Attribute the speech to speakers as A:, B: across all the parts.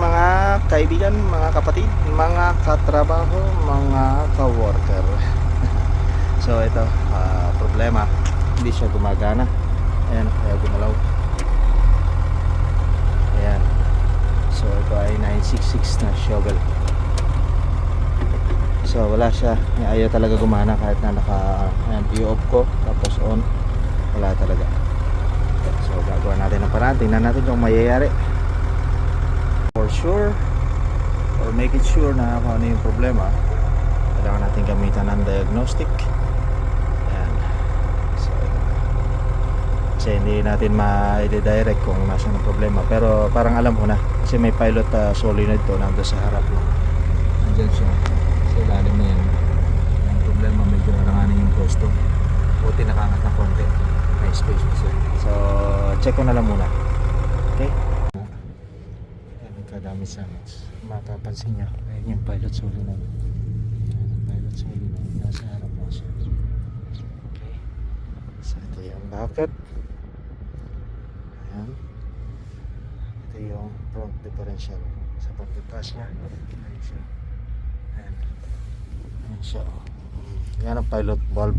A: mga kaibigan, mga kapatid, mga katrabaho, mga ka-worker. So ito, problema, hindi siya gumagana. Ayan, kaya gumalaw. Ayan. So ito ay 966 na shovel. So wala siya, ayaw talaga gumana kahit na ayan, i-off ko, tapos on, wala talaga. So gagawa natin ng paraan, tingnan natin kung mayayari. For sure, or make it sure na kung ano yung problema, kailangan natin gamitan ng diagnostic. Ayan. So, kasi hindi natin ma-direct kung nasa ng problema, pero parang alam ko na kasi may pilot solenoid to nandun sa harap mo. Nandyan siya sa ilalim na yan. Ang problema, medyo naranganin yung posto, buti nakangat na konti, may space pa siya. So check ko na lang muna. Okay, kadami sa mapapansin nyo. Ayun yung pilot solenoid. Pilot solenoid nasa harap mo siya. Okay, so ito yung bucket. Ayan, ito yung front differential sa pagpipas nya. Ayan siya. Ayan, ayan siya. Yan ang pilot valve.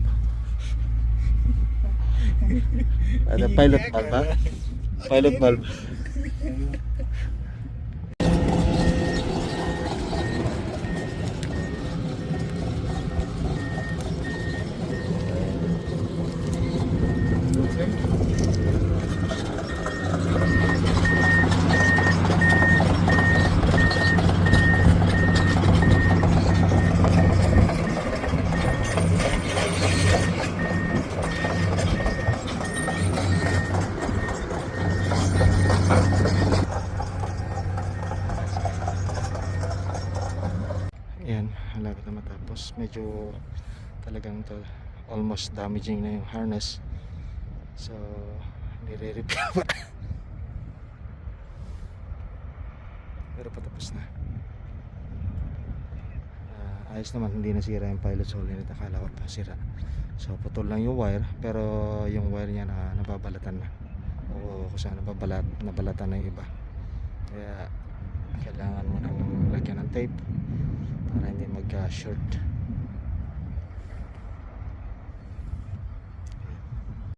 A: Ada pilot valve ba? Pilot valve. Ayan, malapit na matapos. Medyo talagang almost damaging na yung harness. So, nire-repair pa. Pero patapos na. Ayos naman, hindi nasira yung pilot solenoid. Akala ko pa sira. So, putol lang yung wire, pero yung wire niya nababalatan na. O kung saan nabalatan na yung iba. Kaya kailangan mo nang lagyan ng tape para hindi magka-short.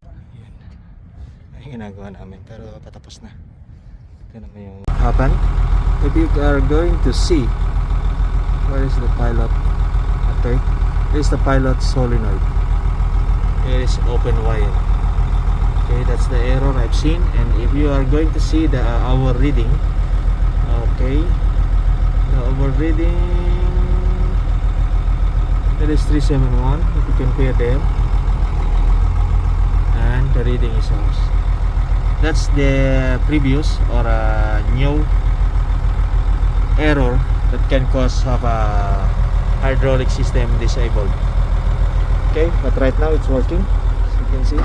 A: Ayan. Ay ginagawa namin, pero patapos na. Ito naman yung happen. If you are going to see, where is the pilot? Okay, this is the pilot solenoid. Here is open wire. Okay, that's the error I've seen. And if you are going to see the hour reading, okay, the hour reading, that is 371. If you compare them, and the reading is ours. That's the previous or a new error that can cause of a hydraulic system disabled. Okay, but right now it's working, as you can see.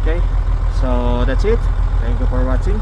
A: Okay, so that's it. Thank you for watching.